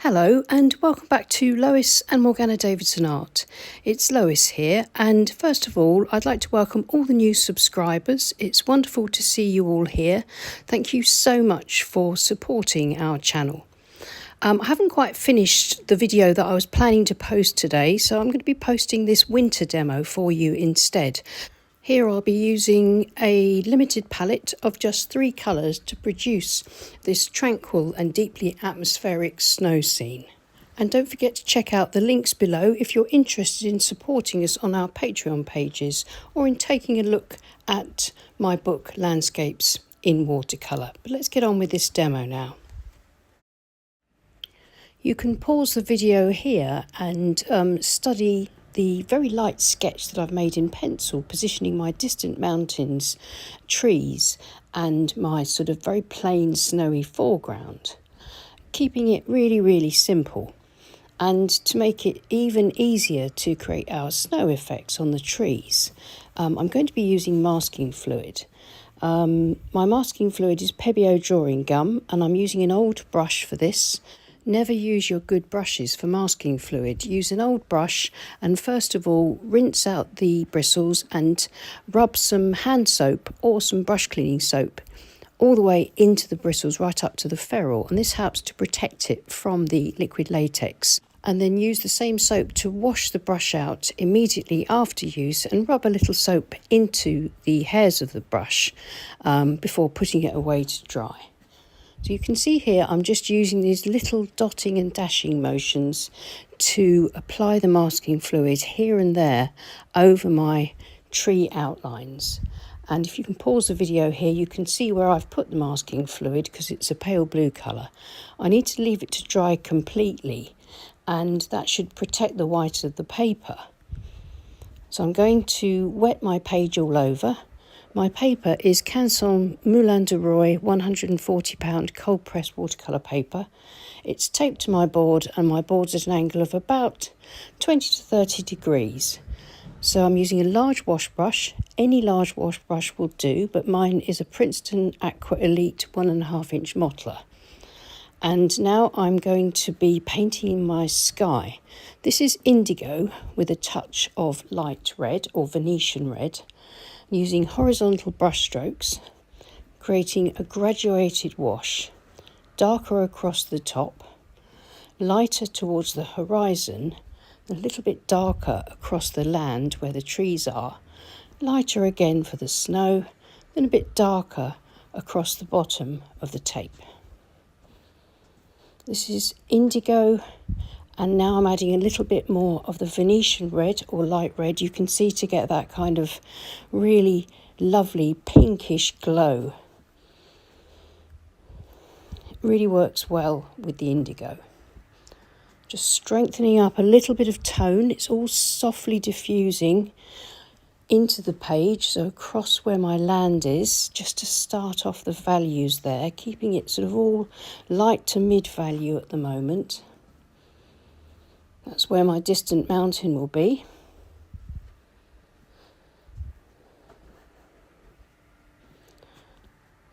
Hello and welcome back to Lois and Morgana Davidson Art. It's Lois here, and first of all I'd like to welcome all the new subscribers. It's wonderful to see you all here. Thank you so much for supporting our channel. I haven't quite finished the video that I was planning to post today, so I'm going to be posting this winter demo for you instead. Here I'll be using a limited palette of just 3 colours to produce this tranquil and deeply atmospheric snow scene. And don't forget to check out the links below if you're interested in supporting us on our Patreon pages or in taking a look at my book Landscapes in Watercolour. But let's get on with this demo now. You can pause the video here and study the very light sketch that I've made in pencil, positioning my distant mountains, trees, and my sort of very plain snowy foreground, keeping it really simple. And to make it even easier to create our snow effects on the trees, I'm going to be using masking fluid. My masking fluid is Pebeo drawing gum, and I'm using an old brush for this. Never use your good brushes for masking fluid. Use an old brush and first of all rinse out the bristles and rub some hand soap or some brush cleaning soap all the way into the bristles right up to the ferrule, and this helps to protect it from the liquid latex. And then use the same soap to wash the brush out immediately after use and rub a little soap into the hairs of the brush before putting it away to dry. So you can see here I'm just using these little dotting and dashing motions to apply the masking fluid here and there over my tree outlines. And if you can pause the video here, you can see where I've put the masking fluid because it's a pale blue colour. I need to leave it to dry completely, and that should protect the white of the paper. So I'm going to wet my page all over. My paper is Canson Moulin de Roy 140-pound cold pressed watercolour paper. It's taped to my board, and my board's at an angle of about 20 to 30 degrees. So I'm using a large wash brush. Any large wash brush will do, but mine is a Princeton Aqua Elite 1.5-inch mottler. And now I'm going to be painting my sky. This is indigo with a touch of light red or Venetian red. Using horizontal brush strokes, creating a graduated wash, darker across the top, lighter towards the horizon, a little bit darker across the land where the trees are, lighter again for the snow, then a bit darker across the bottom of the tape. This is indigo. And now I'm adding a little bit more of the Venetian red or light red. You can see to get that kind of really lovely pinkish glow. It really works well with the indigo. Just strengthening up a little bit of tone. It's all softly diffusing into the page, so across where my land is, just to start off the values there, keeping it sort of all light to mid value at the moment. That's where my distant mountain will be.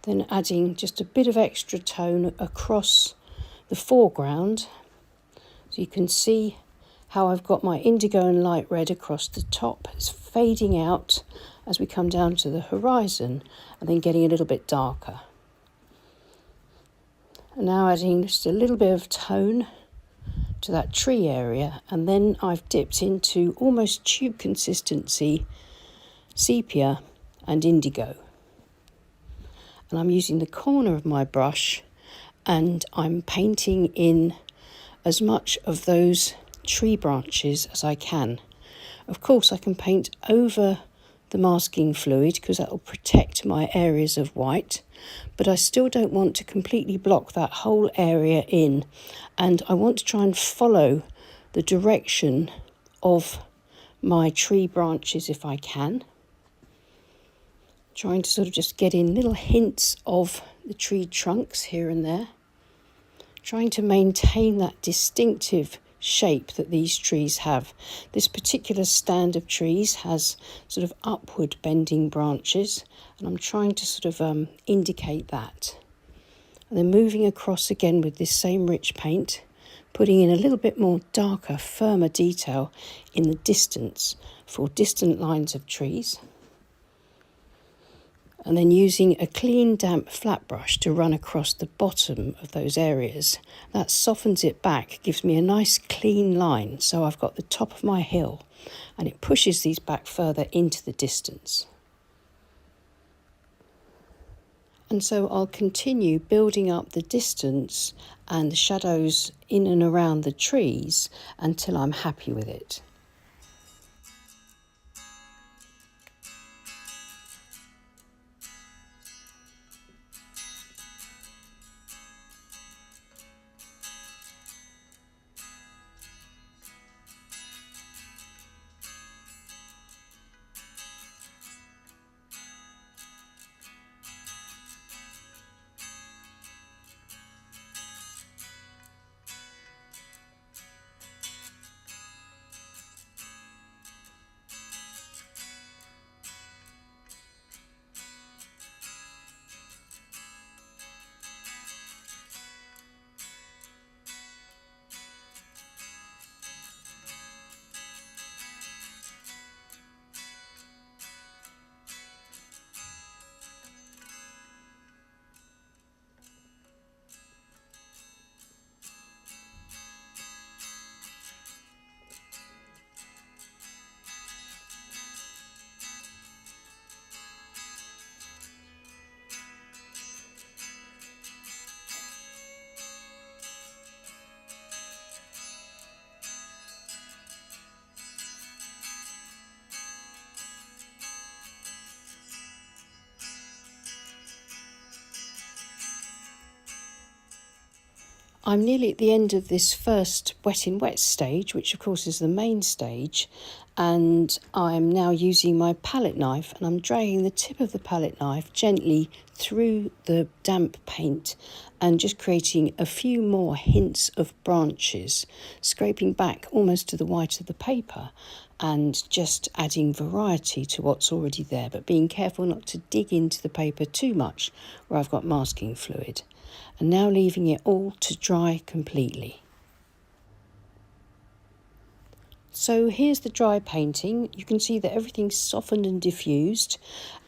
Then adding just a bit of extra tone across the foreground. So you can see how I've got my indigo and light red across the top. It's fading out as we come down to the horizon and then getting a little bit darker. And now adding just a little bit of tone to that tree area, and then I've dipped into almost tube consistency sepia and indigo, and I'm using the corner of my brush and I'm painting in as much of those tree branches as I can. Of course I can paint over the masking fluid because that will protect my areas of white, but I still don't want to completely block that whole area in, and I want to try and follow the direction of my tree branches if I can, trying to sort of just get in little hints of the tree trunks here and there, trying to maintain that distinctive shape that these trees have. This particular stand of trees has sort of upward bending branches, and I'm trying to sort of indicate that. And then moving across again with this same rich paint, putting in a little bit more darker, firmer detail in the distance for distant lines of trees. And then using a clean damp flat brush to run across the bottom of those areas. That softens it back, gives me a nice clean line, so I've got the top of my hill and it pushes these back further into the distance. And so I'll continue building up the distance and the shadows in and around the trees until I'm happy with it. I'm nearly at the end of this first wet in wet stage, which of course is the main stage, and I'm now using my palette knife and I'm dragging the tip of the palette knife gently through the damp paint and just creating a few more hints of branches, scraping back almost to the white of the paper and just adding variety to what's already there, but being careful not to dig into the paper too much where I've got masking fluid. And now leaving it all to dry completely. So here's the dry painting. You can see that everything's softened and diffused,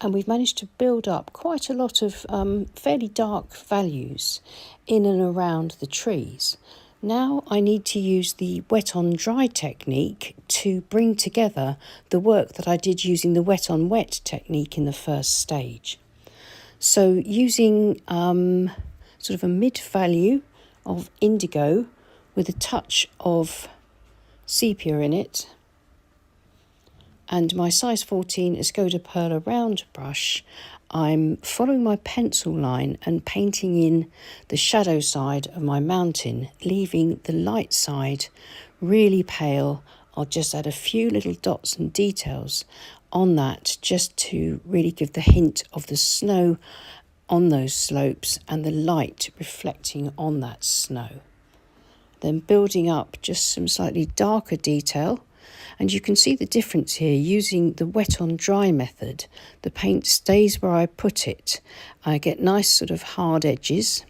and we've managed to build up quite a lot of fairly dark values in and around the trees. Now I need to use the wet on dry technique to bring together the work that I did using the wet on wet technique in the first stage. So using sort of a mid value of indigo with a touch of sepia in it, and my size 14 Escoda Perla round brush, I'm following my pencil line and painting in the shadow side of my mountain, leaving the light side really pale. I'll just add a few little dots and details on that just to really give the hint of the snow on those slopes and the light reflecting on that snow. Then building up just some slightly darker detail, and you can see the difference here using the wet on dry method. The paint stays where I put it. I get nice sort of hard edges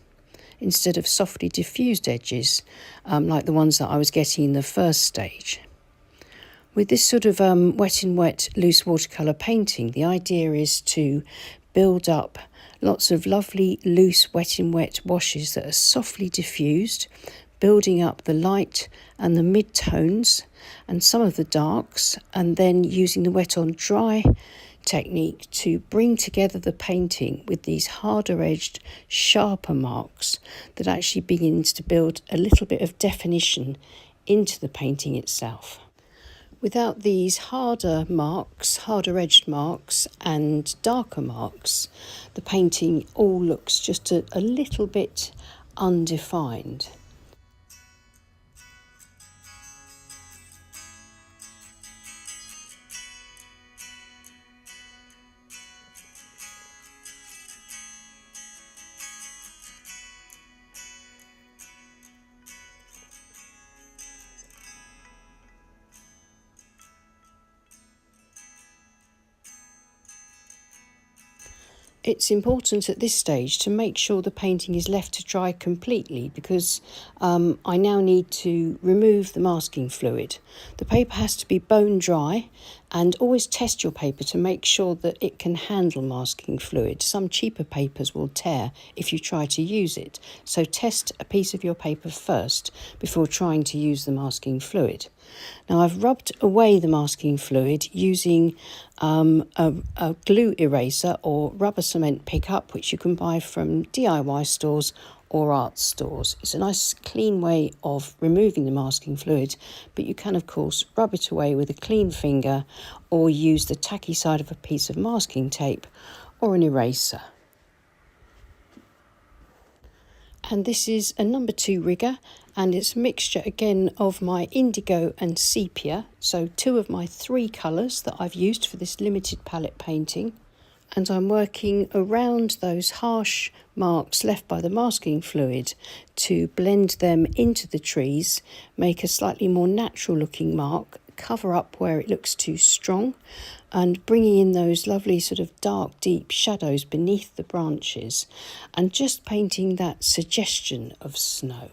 instead of softly diffused edges like the ones that I was getting in the first stage. With this sort of wet in wet loose watercolour painting, the idea is to build up lots of lovely loose wet in wet washes that are softly diffused, building up the light and the mid-tones and some of the darks, and then using the wet on dry technique to bring together the painting with these harder edged, sharper marks that actually begins to build a little bit of definition into the painting itself. Without these harder marks, harder edged marks and darker marks, the painting all looks just a little bit undefined. It's important at this stage to make sure the painting is left to dry completely, because I now need to remove the masking fluid. The paper has to be bone dry, and always test your paper to make sure that it can handle masking fluid. Some cheaper papers will tear if you try to use it, so test a piece of your paper first before trying to use the masking fluid. Now I've rubbed away the masking fluid using a glue eraser or rubber cement pickup, which you can buy from DIY stores or art stores. It's a nice clean way of removing the masking fluid, but you can of course rub it away with a clean finger or use the tacky side of a piece of masking tape or an eraser. And this is a number 2 rigger, and it's a mixture again of my indigo and sepia, so 2 of my 3 colours that I've used for this limited palette painting. And I'm working around those harsh marks left by the masking fluid to blend them into the trees, make a slightly more natural looking mark, cover up where it looks too strong, and bringing in those lovely sort of dark, deep shadows beneath the branches, and just painting that suggestion of snow.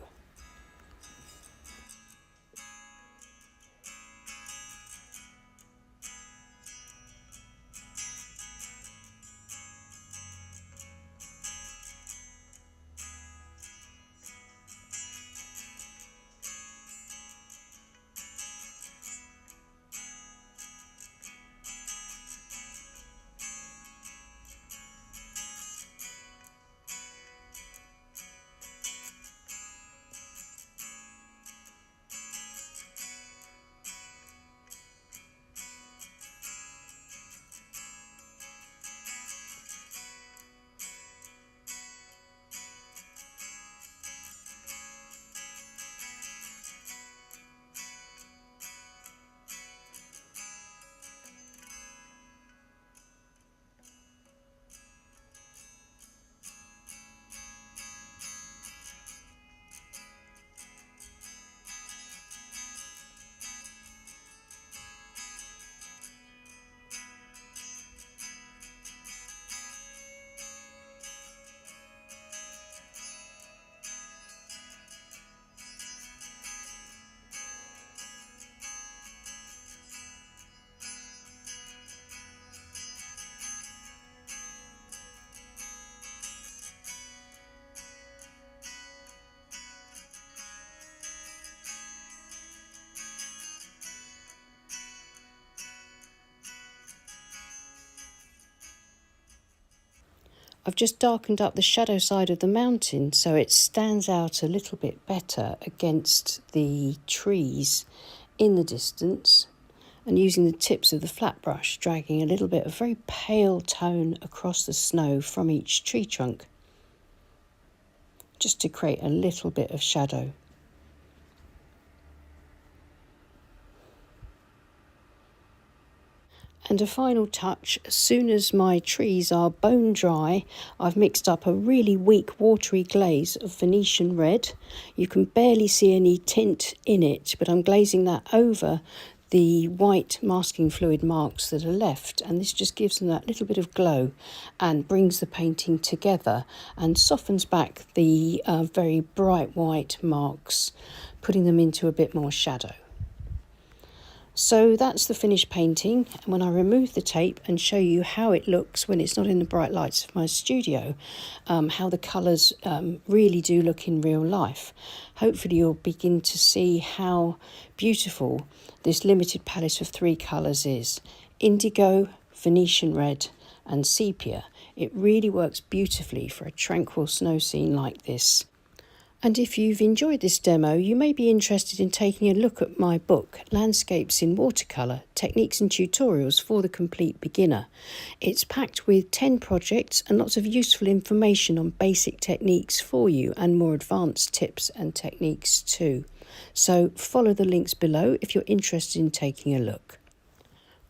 I've just darkened up the shadow side of the mountain so it stands out a little bit better against the trees in the distance, and using the tips of the flat brush, dragging a little bit of very pale tone across the snow from each tree trunk, just to create a little bit of shadow. And a final touch, as soon as my trees are bone dry, I've mixed up a really weak watery glaze of Venetian red. You can barely see any tint in it, but I'm glazing that over the white masking fluid marks that are left, and this just gives them that little bit of glow and brings the painting together and softens back the very bright white marks, putting them into a bit more shadow. So that's the finished painting. And when I remove the tape and show you how it looks when it's not in the bright lights of my studio, how the colours really do look in real life, hopefully you'll begin to see how beautiful this limited palette of 3 colours is. Indigo, Venetian red and sepia. It really works beautifully for a tranquil snow scene like this. And if you've enjoyed this demo, you may be interested in taking a look at my book, Landscapes in Watercolour, Techniques and Tutorials for the Complete Beginner. It's packed with 10 projects and lots of useful information on basic techniques for you and more advanced tips and techniques too. So follow the links below if you're interested in taking a look.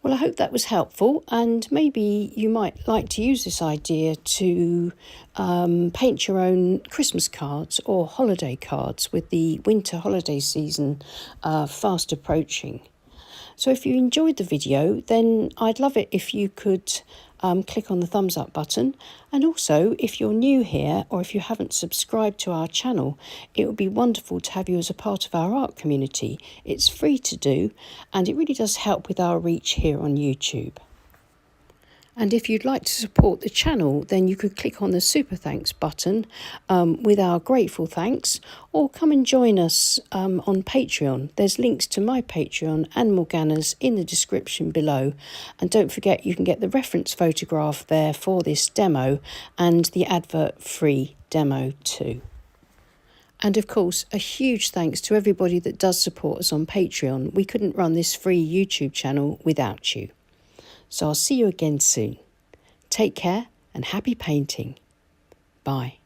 Well, I hope that was helpful, and maybe you might like to use this idea to paint your own Christmas cards or holiday cards with the winter holiday season fast approaching. So if you enjoyed the video, then I'd love it if you could click on the thumbs up button. And also, if you're new here or if you haven't subscribed to our channel, it would be wonderful to have you as a part of our art community. It's free to do, and it really does help with our reach here on YouTube. And if you'd like to support the channel, then you could click on the super thanks button with our grateful thanks, or come and join us on Patreon. There's links to my Patreon and Morgana's in the description below. And don't forget, you can get the reference photograph there for this demo and the advert free demo too. And of course, a huge thanks to everybody that does support us on Patreon. We couldn't run this free YouTube channel without you. So I'll see you again soon. Take care and happy painting. Bye.